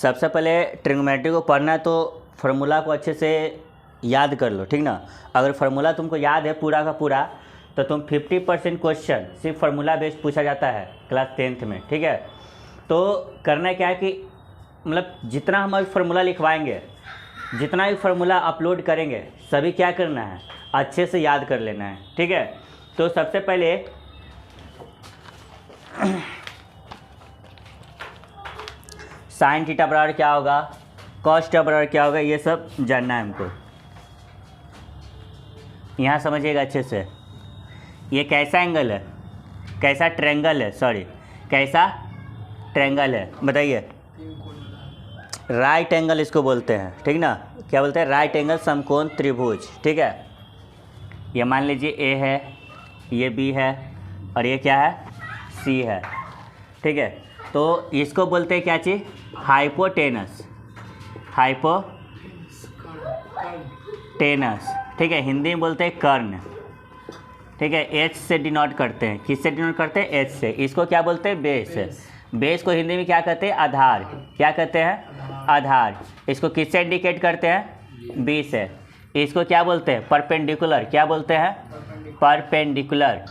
सबसे पहले ट्रिग्नोमेट्री को पढ़ना है तो फार्मूला को अच्छे से याद कर लो, ठीक ना। अगर फार्मूला तुमको याद है पूरा का पूरा तो तुम 50% क्वेश्चन सिर्फ फार्मूला बेस्ड पूछा जाता है क्लास 10th में, ठीक है। तो करना क्या है कि मतलब जितना हम अभी फार्मूला लिखवाएंगे, जितना भी फार्मूला अपलोड करेंगे, सभी क्या करना है, अच्छे से याद कर लेना है, ठीक है। तो सबसे पहले साइन थीटा बराबर क्या होगा, कॉस थीटा बराबर क्या होगा, ये सब जानना है हमको। यहाँ समझिएगा अच्छे से, ये कैसा एंगल है, कैसा ट्रायंगल है, सॉरी कैसा ट्रायंगल है बताइए। राइट एंगल इसको बोलते हैं, ठीक ना। क्या बोलते हैं, राइट एंगल समकोण त्रिभुज, ठीक है। ये मान लीजिए ए है, ये बी है और ये क्या है, सी है, ठीक है। तो इसको बोलते हैं क्या चीज़, हाइपोटेनस, हाइपोटेनस, ठीक है। हिंदी में बोलते हैं कर्ण, ठीक है। एच से डिनोट करते हैं, किससे डिनोट करते हैं, एच से। इसको क्या बोलते हैं, बेस। बेस को हिंदी में क्या कहते हैं, आधार। क्या कहते हैं, आधार। इसको किससे इंडिकेट करते हैं, बी से। इसको क्या बोलते हैं, परपेंडिकुलर। क्या बोलते हैं, परपेंडिकुलर,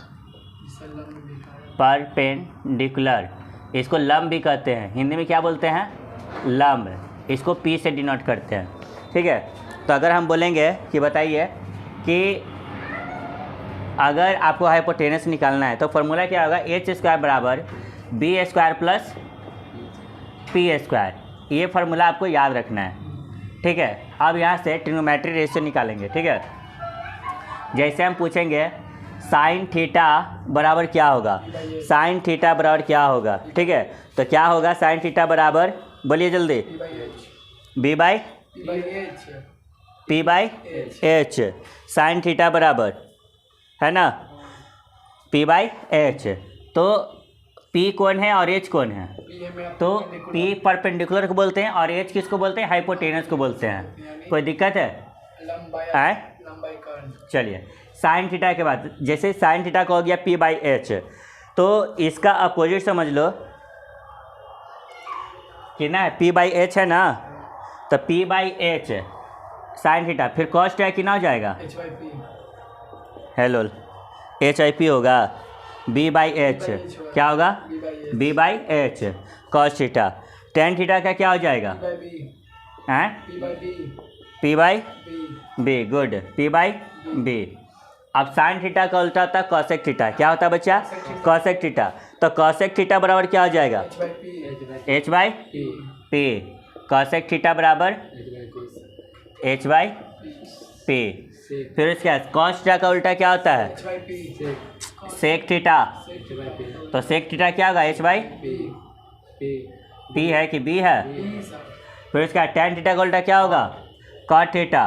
परपेंडिकुलर। इसको लंब भी कहते हैं, हिंदी में क्या बोलते हैं, लंब। इसको पी से डिनोट करते हैं, ठीक है। तो अगर हम बोलेंगे कि बताइए कि अगर आपको हाइपोटेनस निकालना है तो फॉर्मूला क्या होगा, एच स्क्वायर बराबर B square plus P square. ये फार्मूला आपको याद रखना है, ठीक है। अब यहाँ से ट्रिग्नोमेट्री रेशियो निकालेंगे, ठीक है। जैसे हम पूछेंगे साइन थीटा बराबर क्या होगा, साइन थीटा बराबर क्या होगा, ठीक है। तो क्या होगा, साइन थीटा बराबर, बोलिए जल्दी, B by P by H. Sine theta बराबर है ना, पी बाई एच। तो पी कौन है और एच कौन है, तो पी परपेंडिकुलर को बोलते हैं और एच किसको बोलते हैं, हाइपोटेनस को बोलते हैं। कोई दिक्कत है, चलिए। साइन थीटा के बाद जैसे साइन थीटा का हो गया पी बाई एच, तो इसका अपोजिट समझ लो कि ना, पी बाई एच है ना, तो P by H sine theta, फिर कॉस थीटा कितना हो जाएगा, हेलो, एच आई पी होगा, बी बाई एच क्या होगा, B by H cos theta. Tan theta का क्या हो जाएगा, हैं, P by B, good, P by B. अब साइन थीटा का उल्टा होता है कॉसेक थीटा। क्या होता है बच्चा, कॉसेक थीटा। तो कॉसेक थीटा बराबर क्या हो जाएगा, H by P. Cosec theta बराबर एच बाई पी। फिर इसके बाद कॉस थीटा का उल्टा क्या होता है, सेक थीटा। तो सेक थीटा क्या होगा, एच बाई पी है कि बी है। फिर इसका टेन थीटा का उल्टा क्या होगा, कॉट थीटा।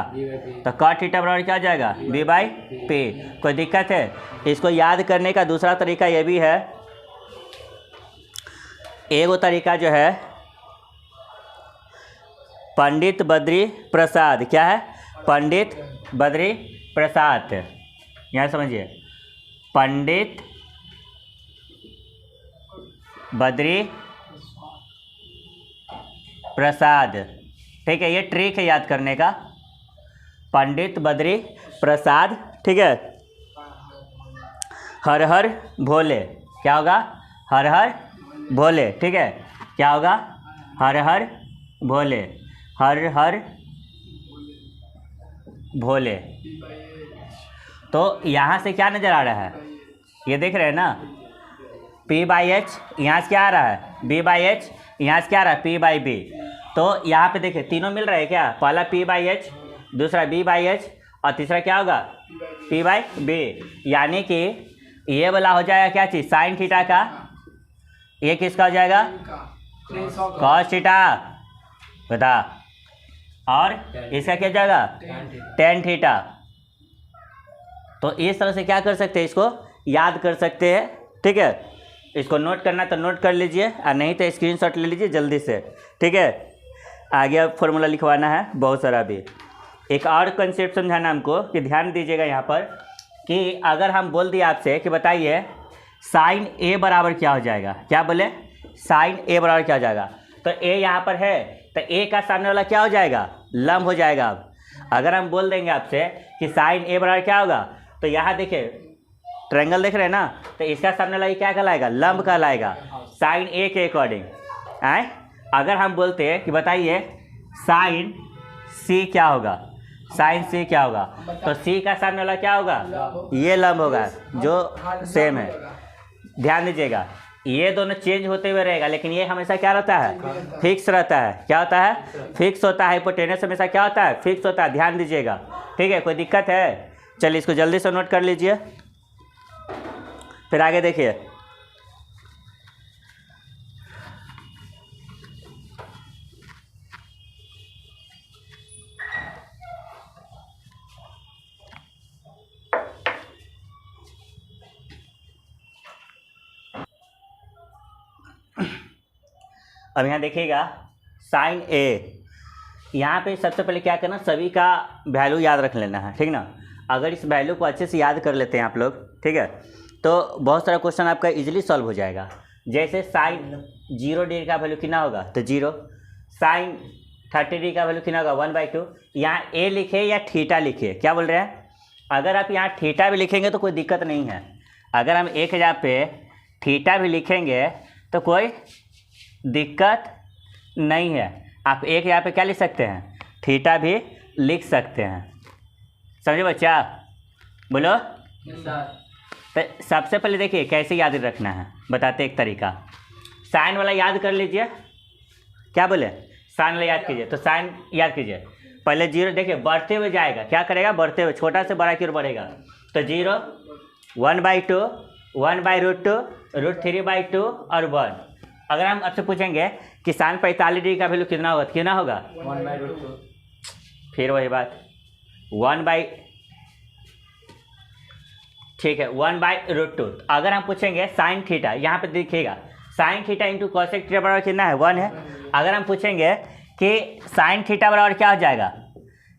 तो कॉट थीटा बराबर क्या हो जाएगा, बी बाई पी। कोई दिक्कत है, इसको याद करने का दूसरा तरीका ये भी है, एगो तरीका जो है पंडित बद्री प्रसाद। क्या है, पंडित बद्री प्रसाद, यहाँ समझिए, पंडित बद्री प्रसाद, ठीक है। ये ट्रिक है याद करने का, पंडित बद्री प्रसाद, ठीक है। हर हर भोले, क्या होगा, हर हर भोले, ठीक है। क्या होगा, हर हर भोले, हर हर भोले। तो यहाँ से क्या नज़र आ रहा है, ये देख रहे हैं ना, P बाई एच, यहाँ से क्या आ रहा है, B बाई एच, यहाँ से क्या आ रहा है, P बाई बी। तो यहाँ पे देखिए तीनों मिल रहा है क्या, पहला P बाई एच, दूसरा B बाई एच और तीसरा क्या होगा, P बाई बी। यानी कि ये वाला हो जाएगा क्या चीज़, साइन थीटा का, ये किसका हो जाएगा, कॉस थीटा, बता, और इसका क्या जाएगा, टेन थीटा। तो इस तरह से क्या कर सकते हैं, इसको याद कर सकते हैं, ठीक है। इसको नोट करना तो नोट कर लीजिए और नहीं तो स्क्रीनशॉट ले लीजिए जल्दी से, ठीक है। आगे अब फॉर्मूला लिखवाना है बहुत सारा भी। एक और कंसेप्ट समझाना हमको कि ध्यान दीजिएगा यहाँ पर, कि अगर हम बोल दिए आपसे कि बताइए साइन ए बराबर क्या हो जाएगा, क्या बोले, साइन ए बराबर क्या हो जाएगा। तो ए यहाँ पर है, तो ए का सामने वाला क्या हो जाएगा, लंब हो जाएगा। अब अगर हम बोल देंगे आपसे कि साइन ए बराबर क्या होगा, तो यहाँ देखिए ट्रायंगल देख रहे हैं ना, तो इसका सामने वाला ये क्या कहलाएगा, लंब कहलाएगा साइन ए के अकॉर्डिंग। आए अगर हम बोलते हैं कि बताइए साइन सी क्या होगा, साइन सी क्या होगा, तो सी का सामने वाला क्या होगा, ये लंब होगा जो सेम है। ध्यान दीजिएगा ये दोनों चेंज होते हुए रहेगा, लेकिन ये हमेशा क्या रहता है, फिक्स रहता है। क्या होता है, फिक्स होता है। हाइपोटेनस हमेशा क्या होता है, फिक्स होता है। ध्यान दीजिएगा, ठीक है। कोई दिक्कत है, चलिए इसको जल्दी से नोट कर लीजिए, फिर आगे देखिए। अब यहाँ देखिएगा साइन ए, यहाँ पे सबसे पहले क्या करना, सभी का वैल्यू याद रख लेना है, ठीक ना। अगर इस वैल्यू को अच्छे से याद कर लेते हैं आप लोग, ठीक है, तो बहुत सारा क्वेश्चन आपका इजीली सॉल्व हो जाएगा। जैसे साइन 0 डिग्री का वैल्यू कितना होगा, तो 0। साइन 30 डिग्री का वैल्यू कितना होगा, 1/2। यहाँ ए लिखे या थीटा लिखे, क्या बोल रहे हैं, अगर आप यहाँ थीटा भी लिखेंगे तो कोई दिक्कत नहीं है। अगर हम एक जगह पे थीटा भी लिखेंगे तो कोई दिक्कत नहीं है। आप एक यहाँ पे क्या लिख सकते हैं, थीटा भी लिख सकते हैं। समझे बच्चा, बोलो। तो सबसे पहले देखिए कैसे याद रखना है, बताते एक तरीका। साइन वाला याद कर लीजिए, क्या बोले, साइन वाला याद कीजिए। तो साइन याद कीजिए, पहले 0 देखिए बढ़ते हुए जाएगा, क्या करेगा, बढ़ते हुए, छोटा से बड़ा की ओर बढ़ेगा। तो 0, 1/2, 1/√2, √3/2 और 1। अगर हम आपसे पूछेंगे कि साइन 45 डिग्री का वैल्यू कितना होगा, कितना होगा, 1/√2। फिर वही बात 1/, ठीक है, 1/√2। अगर हम पूछेंगे साइन थीटा, यहाँ पे देखिएगा sine theta into cosec theta बराबर कितना है, 1 है। अगर हम पूछेंगे कि साइन थीटा बराबर क्या हो जाएगा,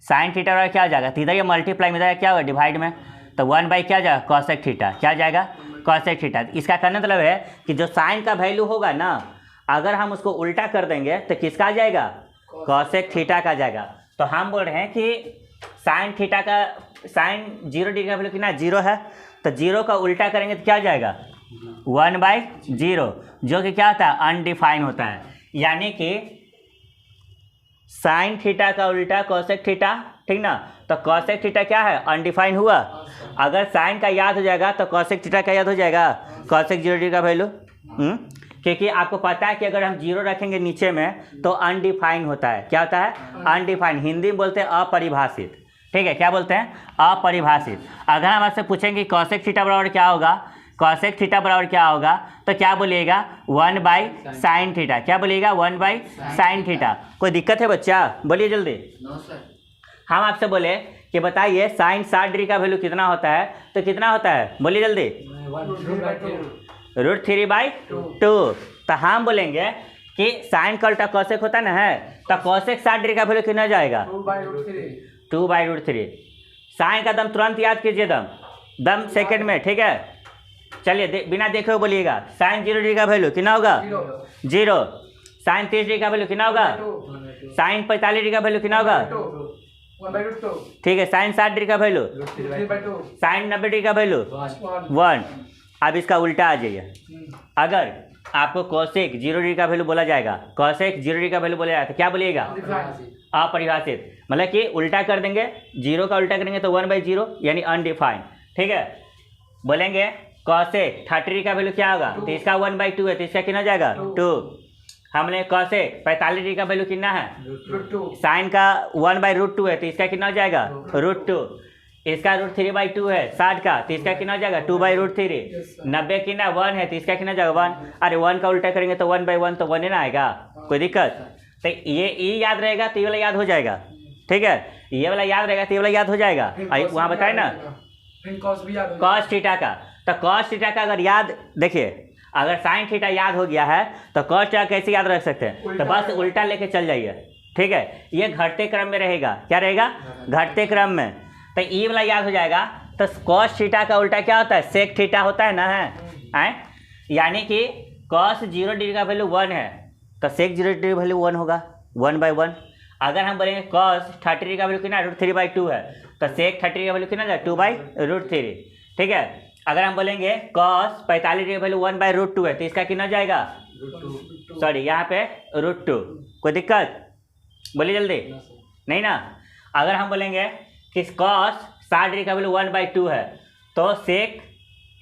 साइन थीटा बराबर क्या हो जाएगा, तो इधर ये मल्टीप्लाई में क्या होगा, डिवाइड में, तो 1 बाई क्या जाएगा, कॉसेक थीटा, क्या जाएगा, कॉसेक थीटा। इसका कहने मतलब है कि जो साइन का वैल्यू होगा ना, अगर हम उसको उल्टा कर देंगे तो किसका आ जाएगा, कॉसेक थीटा का जाएगा। तो हम बोल रहे हैं कि साइन थीटा का, साइन 0 डिग्री का वैल्यू कितना 0 है, तो 0 का उल्टा करेंगे तो क्या जाएगा, 1/0, जो कि क्या होता है, अनडिफाइन होता है। यानी कि साइन थीटा का उल्टा कॉसेक थीटा, ठीक ना। तो कॉसेक थीटा क्या है, अनडिफाइंड हुआ। अगर साइन का याद हो जाएगा तो कॉसेक थीटा का याद हो जाएगा, कॉसेक 0 डिग्री का वैल्यू। क्योंकि आपको पता है कि अगर हम 0 रखेंगे नीचे में तो अनडिफाइंड होता है। क्या होता है, अनडिफाइंड, हिंदी में बोलते हैं अपरिभाषित, ठीक है। क्या बोलते हैं, अपरिभाषित। अगर हम आपसे पूछेंगे कॉसेक थीटा बराबर क्या होगा, कॉसेक थीटा बराबर क्या होगा, तो क्या बोलिएगा, 1/sin थीटा। क्या बोलिएगा, 1/sin थीटा। कोई दिक्कत है बच्चा, बोलिए जल्दी। No sir. हम आपसे बोले कि बताइए साइन 60 डिग्री का वैल्यू कितना होता है, तो कितना होता है, बोलिए जल्दी, √3/2। तो हम बोलेंगे कि साइन का उल्टा कॉसेक होता ना है, तो कॉसेक 60 डिग्री का वैल्यू कितना जाएगा, 2/√3। साइन का दम तुरंत याद कीजिए, दम सेकंड में, ठीक है। चलिए बिना देखे हुए बोलिएगा, साइन 0 डिग्री का वैल्यू कितना होगा, 0। साइन 30 डिग्री का वैल्यू कितना होगा, साइन 45 डिग्री का वैल्यू कितना होगा, 1/√2। ठीक है। साइन 60 डिग्री का वैल्यू, 3/2। साइन 90 डिग्री का वैल्यू 1। अब इसका उल्टा आ जाइए, अगर आपको कॉसेक 0 डिग्री का वैल्यू बोला जाएगा, कॉसेक 0 डिग्री का वैल्यू बोला जाएगा, तो क्या बोलिएगा, अपरिभाषित। मतलब कि उल्टा कर देंगे, 0 का उल्टा करेंगे तो 1/0 यानी अनडिफाइंड, ठीक है। बोलेंगे कॉसेक 30 डिग्री का वैल्यू क्या होगा, तो इसका 1/2 है, तो इसका कितना जाएगा, 2। हमने कॉसेक 45 डिग्री का वैल्यू कितना है, साइन का 1/√2 है, तो इसका कितना हो जाएगा, √2। इसका √3/2 है 60 का, तो इसका कितना हो जाएगा, 2/√3। 90 कितना 1 है, तो इसका कितना जाएगा 1। अरे 1 का उल्टा करेंगे तो 1/1, तो 1 ही ना आएगा, कोई दिक्कत। तो ये याद रहेगा तो ये वाला याद हो जाएगा, ठीक है। ये वाला याद रहेगा तो ये वाला याद हो जाएगा। वहाँ बताए ना कॉस थीटा का, तो कॉस थीटा का अगर याद, देखिए अगर साइन थीटा याद हो गया है तो कॉस थीटा कैसे याद रख सकते हैं, तो बस उल्टा लेके चल जाइए, ठीक है। ये घटते क्रम में रहेगा, क्या रहेगा, घटते क्रम में। तो ये वाला याद हो जाएगा। तो कॉस थीटा का उल्टा क्या होता है, सेक थीटा होता है ना, है। यानी कि कॉस 0 डिग्री का वैल्यू 1 है, तो सेक 0 डिग्री वैल्यू 1 होगा, 1/1। अगर हम बोलेंगे कॉस 30 का वैल्यू कितना √3/2 है, तो सेक 30 का वैल्यू कितना जाएगा 2/√3। ठीक है। अगर हम बोलेंगे कॉस 45 का वैल्यू 1/√2 है, तो इसका कितना जाएगा, सॉरी यहाँ पे √2। कोई दिक्कत, बोलिए जल्दी, नहीं ना। अगर हम बोलेंगे कि कॉस 60 का वैल्यू 1/2 है, तो सेक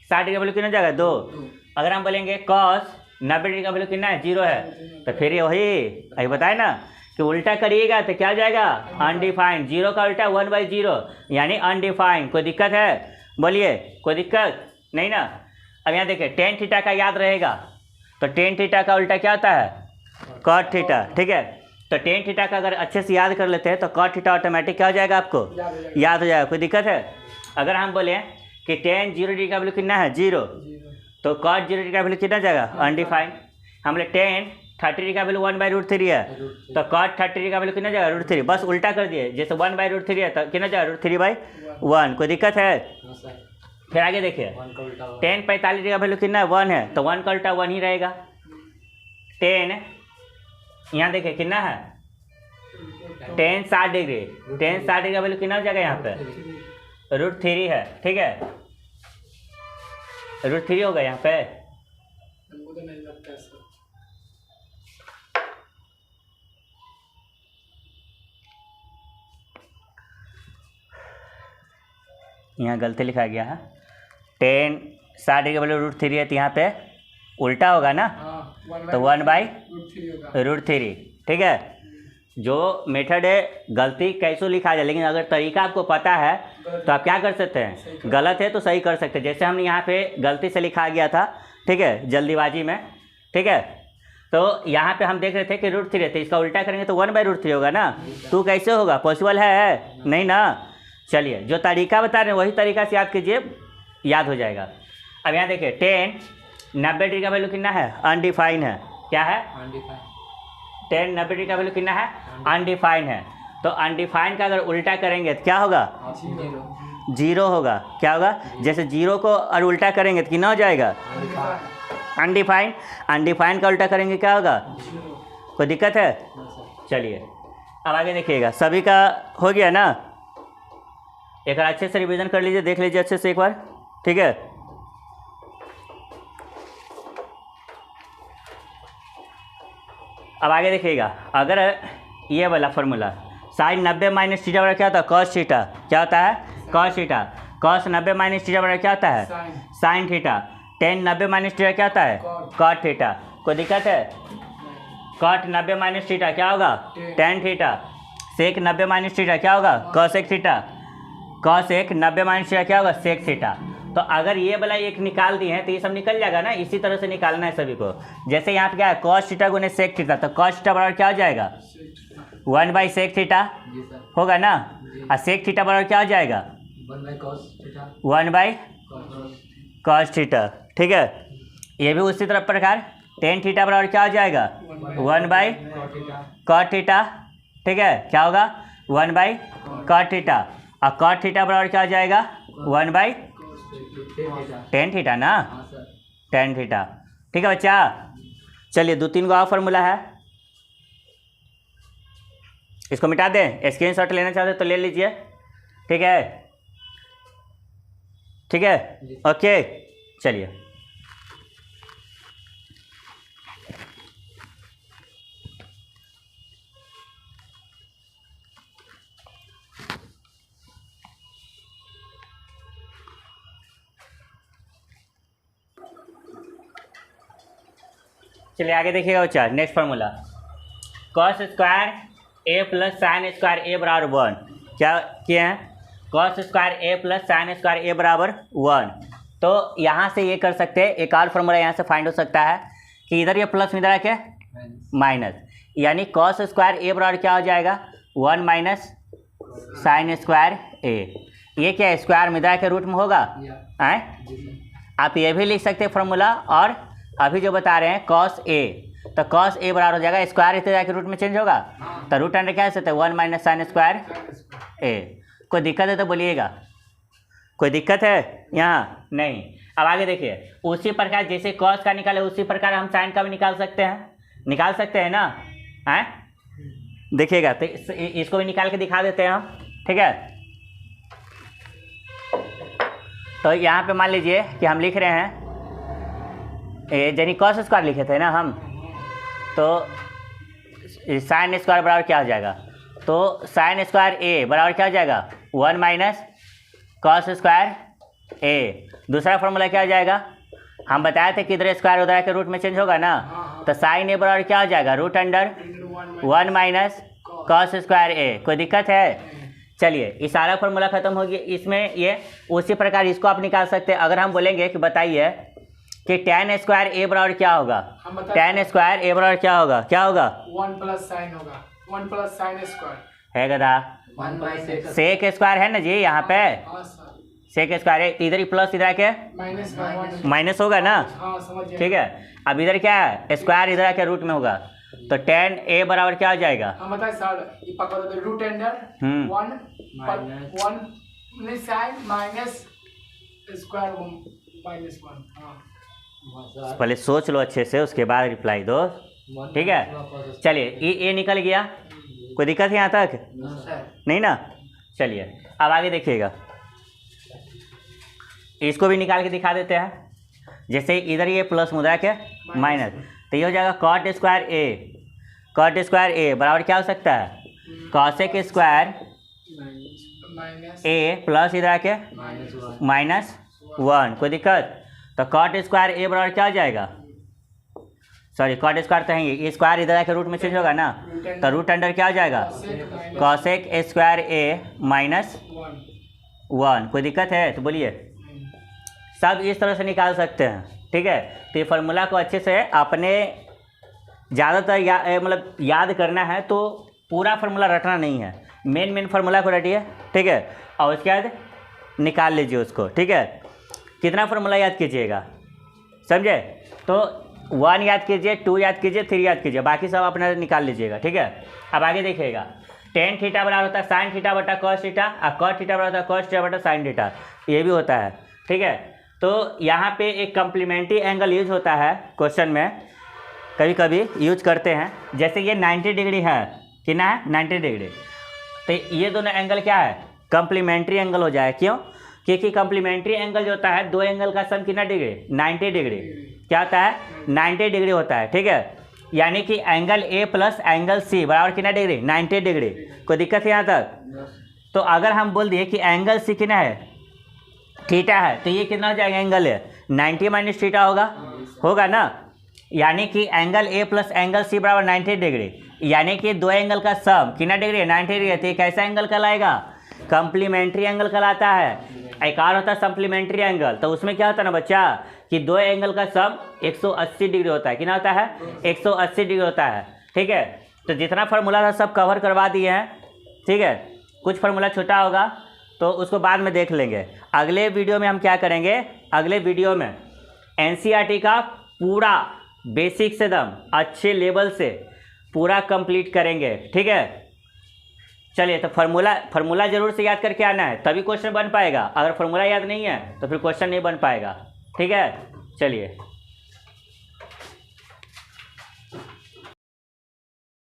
60 का वैल्यू कितना जाएगा 2। अगर हम बोलेंगे कॉस 90 का वैल्यू कितना है 0 है, तो फिर ये वही अभी बताए ना कि उल्टा करिएगा तो क्या जाएगा अनडिफाइंड। 0 का उल्टा 1/0 यानी अनडिफाइंड। कोई दिक्कत है, बोलिए, कोई दिक्कत नहीं ना। अब यहाँ देखिए टेन थीटा का याद रहेगा, तो टेन थीटा का उल्टा क्या होता है कॉट थीटा। ठीक है, तो टेन थीटा का अगर अच्छे से याद कर लेते हैं तो कॉट थीटा ऑटोमेटिक क्या हो जाएगा, आपको याद हो जाएगा। कोई दिक्कत है। अगर हम बोले कि टेन 0 डिग्री का वैल्यू कितना है 0, तो कॉट 0 डिग्री का वैल्यू कितना जाएगा अनडिफाइंड। हम बोले टेन 30 का वैल्यू 1/√3 है, तो कॉट 30 का वैल्यू कितना जाएगा √3। बस उल्टा कर दिए, जैसे 1/√3 है तो कितना जाएगा √3/1। कोई दिक्कत है। फिर आगे देखिए टेन 45 का वैल्यू कितना है 1 है, तो 1 का उल्टा 1 ही रहेगा। टेन यहाँ देखिए कितना है टेन 60 डिग्री, टेन 60 डिग्री का वैल्यू कितना हो जाएगा यहाँ पे √3 है। ठीक है, √3 होगा यहाँ पे। हमको तो नहीं लगता सर। यहाँ गलती लिखा गया है, टेन 60 डिग्री का वैल्यू √3 है, तो यहाँ पे उल्टा होगा ना, तो 1/√3। ठीक है, जो मेथड है गलती कैसे लिखा जाए, लेकिन अगर तरीका आपको पता है तो आप क्या कर सकते हैं, गलत है तो सही कर सकते हैं। जैसे हमने यहाँ पे गलती से लिखा गया था, ठीक है, जल्दीबाजी में। ठीक है, तो यहाँ पे हम देख रहे थे कि √3 है, तो इसका उल्टा करेंगे तो 1/√3 होगा ना। तो कैसे होगा, पॉसिबल है नहीं ना। चलिए जो तरीका बता रहे हैं वही तरीका से याद कीजिए, याद हो जाएगा। अब यहाँ देखिए टेन 90 डिग्री का वैल्यू कितना है अनडिफाइन है, क्या है टेन 90 डिग्री का वैल्यू कितना है अनडिफाइन है। तो अनडिफाइन का अगर उल्टा करेंगे तो क्या होगा 0 होगा। क्या होगा, जैसे 0 को और उल्टा करेंगे तो कितना हो जाएगा अनडिफाइन। अनडिफाइन का उल्टा करेंगे क्या होगा, कोई दिक्कत है। चलिए अब आगे देखिएगा, सभी का हो गया ना। एक बार अच्छे से रिवीजन कर लीजिए, देख लीजिए अच्छे से एक बार। ठीक है, अब आगे देखिएगा, अगर ये वाला फॉर्मूला साइन 90 माइनस थीटा बराबर क्या होता है कॉस थीटा, क्या होता है cos theta. Cos 90 minus theta बराबर क्या होता है sine theta. Ten 90 minus theta क्या होता है कॉट थीटा। कोई दिक्कत है, कॉट 90 माइनस थीटा क्या होगा टेन थीटा। सेक 90 माइनस थीटा क्या होगा cosec theta. Cosec 90 minus theta क्या होगा सेक थीटा। तो अगर ये वाला एक निकाल दिए हैं तो ये सब निकल जाएगा ना, इसी तरह से निकालना है सभी को। जैसे यहाँ पे क्या है कॉस थीटा गुने सेक थीटा, तो कॉस थीटा बराबर क्या हो जाएगा 1/सेक थीटा होगा ना, और सेक थीटा बराबर क्या हो जाएगा 1/कॉस थीटा। ठीक है, ये भी उसी तरह प्रकार टेन थीटा बराबर क्या हो जाएगा 1/कॉट थीटा। ठीक है, क्या होगा 1/कॉट थीटा, और कॉट थीटा बराबर क्या हो जाएगा 1/टेन थीटा ना, टेन थीटा। ठीक है बच्चा, चलिए 2-3 गो और फार्मूला है, इसको मिटा दें। स्क्रीनशॉट लेना चाहते तो ले लीजिए। ठीक है, ठीक है, ओके। चलिए चलिए आगे देखिएगा बच्चा, नेक्स्ट फार्मूला कॉस स्क्वायर ए प्लस साइन स्क्वायर ए बराबर 1। क्या किए हैं कॉस स्क्वायर ए प्लस साइन स्क्वायर ए बराबर 1। तो यहाँ से ये कर सकते हैं, एक और फार्मूला यहाँ से फाइंड हो सकता है कि इधर ये प्लस में इधर क्या माइनस, यानी कॉस स्क्वायर ए बराबर क्या हो जाएगा 1 माइनस साइन स्क्वायर ए। ये क्या स्क्वायर में इधर के रूट में होगा आए। आप ये भी लिख सकते हैं फार्मूला, और अभी जो बता रहे हैं कॉस ए, तो कॉस ए बराबर हो जाएगा स्क्वायर इधर जाके रूट में चेंज होगा, तो रूट अंडर क्या सकते हैं 1 माइनस साइन स्क्वायर ए। कोई दिक्कत है तो बोलिएगा, कोई दिक्कत है यहाँ नहीं। अब आगे देखिए, उसी प्रकार जैसे कॉस का निकाले उसी प्रकार हम साइन का भी निकाल सकते हैं, निकाल सकते हैं ना। हैं देखिएगा तो इसको भी निकाल के दिखा देते हैं हम, ठीक है। तो यहाँ पे मान लीजिए कि हम लिख रहे हैं यानी कॉस स्क्वायर लिखे थे ना हम, तो साइन स्क्वायर बराबर क्या हो जाएगा, तो साइन स्क्वायर ए बराबर क्या हो जाएगा 1 माइनस कॉस स्क्वायर ए। दूसरा फॉर्मूला क्या हो जाएगा, हम बताए थे कि इधर स्क्वायर उधर के रूट में चेंज होगा ना, तो साइन ए बराबर क्या हो जाएगा root under 1 minus cos square A. कोई दिक्कत है? चलिए ये सारा फॉर्मूला खत्म हो गया। इसमें ये उसी प्रकार इसको आप निकाल सकते हैं। अगर हम बोलेंगे कि बताइए कि tan स्क्वायर ए बराबर क्या होगा, tan स्क्वायर ए बराबर क्या होगा, क्या होगा 1 प्लस साइन होगा, 1 प्लस साइन स्क्वायर है गधा, 1 बाई सेक सेक स्क्वायर है ना जी यहाँ पे, हाँ सर सेक स्क्वायर है, इधर ही प्लस इधर के माइनस 1 माइनस होगा ना, हाँ समझ गया। ठीक है। अब इधर क्या है स्क्वायर इधर के रूट में होगा, तो tan ए बराबर क्या हो जाएगा, हम बताए सर ये पकड़ो तो रूट अंडर 1 माइनस 1 नहीं साइन माइनस स्क्वायर माइनस 1। हाँ पहले सोच लो अच्छे से उसके बाद रिप्लाई दो, ठीक है। चलिए ये निकल गया, कोई दिक्कत है यहाँ तक नहीं ना। चलिए अब आगे देखिएगा, इसको भी निकाल के दिखा देते हैं। जैसे इधर ये प्लस मुद्रा के माइनस, तो ये हो जाएगा कॉट स्क्वायर ए, कॉट स्क्वायर ए बराबर क्या हो सकता है कॉसेक स्क्वायर माइनस ए प्लस इधर के माइनस 1। कोई दिक्कत? तो कॉट स्क्वायर ए बराबर क्या हो जाएगा, सॉरी कॉट स्क्वायर तो है ये स्क्वायर इधर के रूट में चेंज होगा ना, तो रूट अंडर क्या हो जाएगा कॉसेक स्क्वायर ए माइनस 1। कोई दिक्कत है तो बोलिए। सब इस तरह से निकाल सकते हैं, ठीक है। तो ये फार्मूला को अच्छे से आपने ज़्यादातर मतलब याद करना है, तो पूरा फार्मूला रटना नहीं है, मेन फार्मूला को रटिए, ठीक है, और उसके बाद निकाल लीजिए उसको, ठीक है। कितना फार्मूला याद कीजिएगा, समझे? तो 1 याद कीजिए, 2 याद कीजिए, 3 याद कीजिए, बाकी सब अपना निकाल लीजिएगा, ठीक है। अब आगे देखिएगा, टेन थीटा बराबर होता है साइन थीटा बटा कॉस थीटा, और कॉस थीटा बराबर होता है कॉस थीटा बटा साइन थीटा, ये भी होता है, ठीक है। तो यहाँ पे एक कम्प्लीमेंट्री एंगल यूज होता है क्वेश्चन में, कभी कभी यूज करते हैं। जैसे ये 90 डिग्री है, कितना है 90 डिग्री, तो ये दोनों एंगल क्या है कम्प्लीमेंट्री एंगल हो जाए। क्यों? क्योंकि कम्प्लीमेंट्री एंगल जो होता है दो एंगल का सम कितना डिग्री 90 डिग्री, क्या होता है 90 डिग्री होता है, ठीक है। यानी कि angle A plus angle C बराबर कितना डिग्री 90 डिग्री। कोई दिक्कत है यहाँ तक? तो अगर हम बोल दिए कि एंगल सी कितना है थीटा है, तो ये कितना हो जाएगा एंगल है 90 माइनस थीटा होगा ना। यानी कि angle A plus angle C बराबर 90 डिग्री, यानी कि दो एंगल का सम कितना डिग्री है 90 डिग्री। तो ये कैसा एंगल कहलाएगा कम्प्लीमेंट्री एंगल कहलाता है। एक और होता है सप्लीमेंट्री एंगल, तो उसमें क्या होता है ना बच्चा कि दो एंगल का सम 180 डिग्री होता है। कितना होता है 180 डिग्री होता है, ठीक है। तो जितना फार्मूला था सब कवर करवा दिए हैं, ठीक है। कुछ फार्मूला छोटा होगा तो उसको बाद में देख लेंगे। अगले वीडियो में हम क्या करेंगे, अगले वीडियो में एनसीईआरटी का पूरा बेसिक से दम अच्छे लेवल से पूरा कंप्लीट करेंगे, ठीक है। चलिए, तो फार्मूला जरूर से याद करके आना है, तभी क्वेश्चन बन पाएगा। अगर फार्मूला याद नहीं है तो फिर क्वेश्चन नहीं बन पाएगा, ठीक है। चलिए।